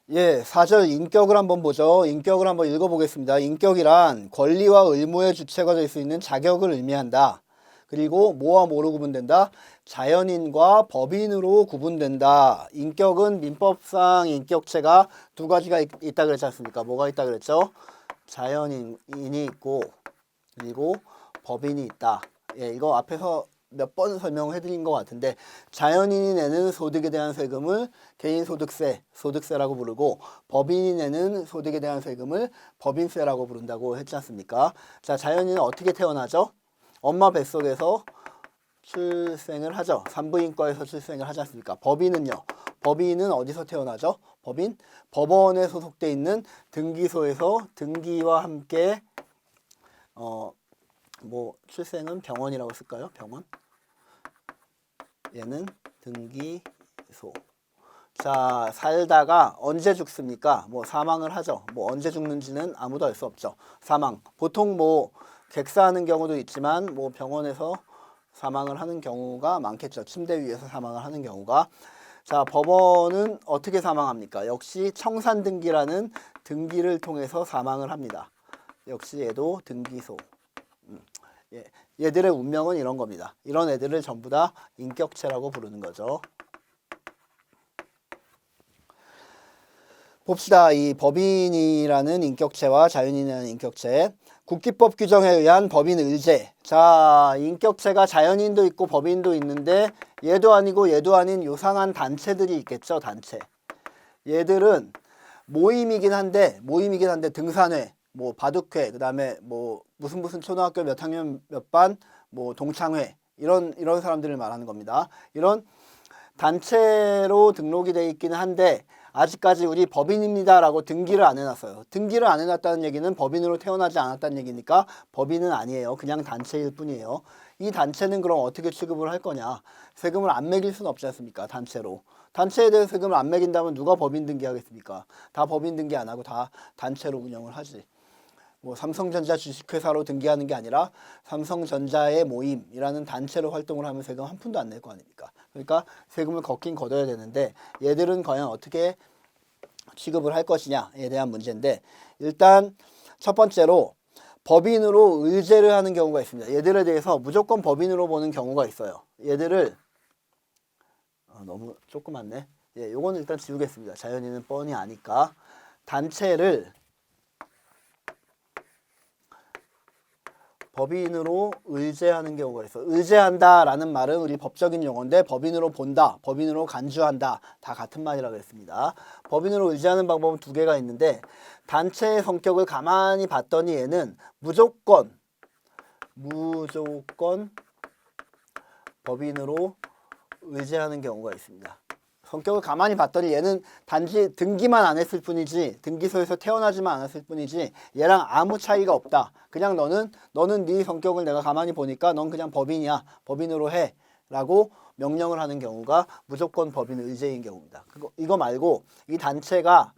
예, 4절 인격을 한번 보죠. 인격을 한번 읽어보겠습니다. 인격이란 권리와 의무의 주체가 될 수 있는 자격을 의미한다. 그리고 뭐와 뭐로 구분된다? 자연인과 법인으로 구분된다. 인격은 민법상 인격체가 두 가지가 있다 그랬지 않습니까? 뭐가 있다 그랬죠? 자연인이 있고 그리고 법인이 있다. 예, 이거 앞에서 몇 번 설명해 드린 것 같은데 자연인이 내는 소득에 대한 세금을 개인소득세, 소득세라고 부르고 법인이 내는 소득에 대한 세금을 법인세라고 부른다고 했지 않습니까? 자, 자연인은 어떻게 태어나죠? 엄마 뱃속에서 출생을 하죠. 산부인과에서 출생을 하지 않습니까? 법인은요. 법인은 어디서 태어나죠? 법인? 법원에 소속돼 있는 등기소에서 등기와 함께 출생은 병원이라고 쓸까요? 병원? 얘는 등기소. 자, 살다가 언제 죽습니까? 사망을 하죠. 언제 죽는지는 아무도 알 수 없죠. 사망. 보통 객사하는 경우도 있지만 병원에서 사망을 하는 경우가 많겠죠. 침대 위에서 사망을 하는 경우가. 자, 법원은 어떻게 사망합니까? 역시 청산등기라는 등기를 통해서 사망을 합니다. 역시 얘도 등기소. 예, 얘들의 운명은 이런 겁니다. 이런 애들을 전부 다 인격체라고 부르는 거죠. 봅시다. 이 법인이라는 인격체와 자연인이라는 인격체. 국기법 규정에 의한 법인 의제. 자, 인격체가 자연인도 있고 법인도 있는데 얘도 아니고 얘도 아닌 요상한 단체들이 있겠죠. 단체. 얘들은 모임이긴 한데 등산회, 바둑회, 그다음에 무슨 초등학교 몇 학년 몇 반, 동창회 이런 사람들을 말하는 겁니다. 이런 단체로 등록이 돼 있기는 한데 아직까지 우리 법인입니다라고 등기를 안 해놨어요. 등기를 안 해놨다는 얘기는 법인으로 태어나지 않았다는 얘기니까 법인은 아니에요. 그냥 단체일 뿐이에요. 이 단체는 그럼 어떻게 취급을 할 거냐? 세금을 안 매길 수는 없지 않습니까? 단체로. 단체에 대해 세금을 안 매긴다면 누가 법인 등기하겠습니까? 다 법인 등기 안 하고 다 단체로 운영을 하지. 삼성전자 주식회사로 등기하는 게 아니라 삼성전자의 모임이라는 단체로 활동을 하면 세금 한 푼도 안 낼 거 아닙니까? 그러니까 세금을 걷긴 걷어야 되는데 얘들은 과연 어떻게 취급을 할 것이냐에 대한 문제인데 일단 첫 번째로 법인으로 의제를 하는 경우가 있습니다. 얘들에 대해서 무조건 법인으로 보는 경우가 있어요. 얘들을 너무 조그맣네. 예, 요거는 일단 지우겠습니다. 자연인은 뻔히 아니까. 단체를 법인으로 의제하는 경우가 있어. 의제한다라는 말은 우리 법적인 용어인데 법인으로 본다, 법인으로 간주한다 다 같은 말이라고 했습니다. 법인으로 의제하는 방법은 두 개가 있는데 단체의 성격을 가만히 봤더니 얘는 무조건 법인으로 의제하는 경우가 있습니다. 성격을 가만히 봤더니 얘는 단지 등기만 안 했을 뿐이지 등기소에서 태어나지만 않았을 뿐이지 얘랑 아무 차이가 없다. 그냥 너는 네 성격을 내가 가만히 보니까 넌 그냥 법인이야. 법인으로 해. 라고 명령을 하는 경우가 무조건 법인 의제인 경우입니다. 이거 말고 이 단체가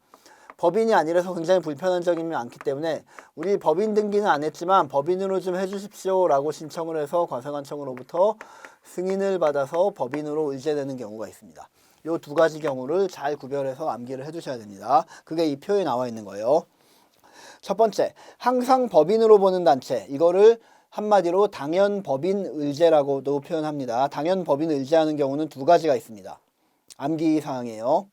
법인이 아니라서 굉장히 불편한 점이 많기 때문에 우리 법인 등기는 안 했지만 법인으로 좀 해주십시오 라고 신청을 해서 과세관청으로부터 승인을 받아서 법인으로 의제되는 경우가 있습니다. 이 두 가지 경우를 잘 구별해서 암기를 해두셔야 됩니다. 그게 이 표에 나와 있는 거예요. 첫 번째, 항상 법인으로 보는 단체. 이거를 한마디로 당연법인 의제라고도 표현합니다. 당연법인 의제하는 경우는 두 가지가 있습니다. 암기 사항이에요.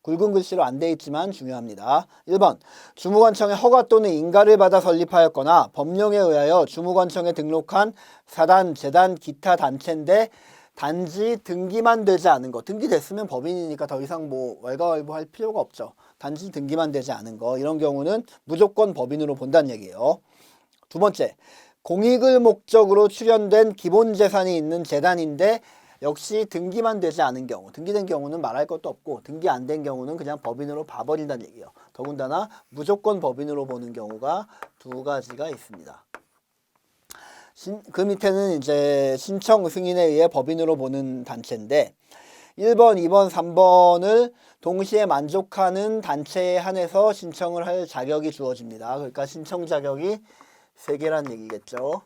굵은 글씨로 안 돼 있지만 중요합니다. 1번, 주무관청의 허가 또는 인가를 받아 설립하였거나 법령에 의하여 주무관청에 등록한 사단, 재단, 기타 단체인데 단지 등기만 되지 않은 거. 등기됐으면 법인이니까 더 이상 왈가왈부할 필요가 없죠. 단지 등기만 되지 않은 거. 이런 경우는 무조건 법인으로 본다는 얘기예요. 두 번째, 공익을 목적으로 출연된 기본 재산이 있는 재단인데 역시 등기만 되지 않은 경우. 등기된 경우는 말할 것도 없고 등기 안 된 경우는 그냥 법인으로 봐버린다는 얘기예요. 더군다나 무조건 법인으로 보는 경우가 두 가지가 있습니다. 그 밑에는 이제 신청 승인에 의해 법인으로 보는 단체인데 1번, 2번, 3번을 동시에 만족하는 단체에 한해서 신청을 할 자격이 주어집니다. 그러니까 신청 자격이 3개란 얘기겠죠.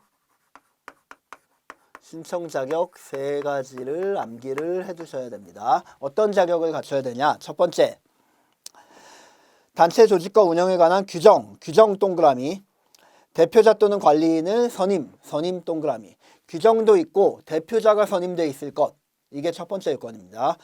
신청 자격 3가지를 암기를 해두셔야 됩니다. 어떤 자격을 갖춰야 되냐? 첫 번째, 단체 조직과 운영에 관한 규정, 규정 동그라미. 대표자 또는 관리인을 선임, 선임 동그라미. 규정도 있고 대표자가 선임돼 있을 것. 이게 첫 번째 요건입니다.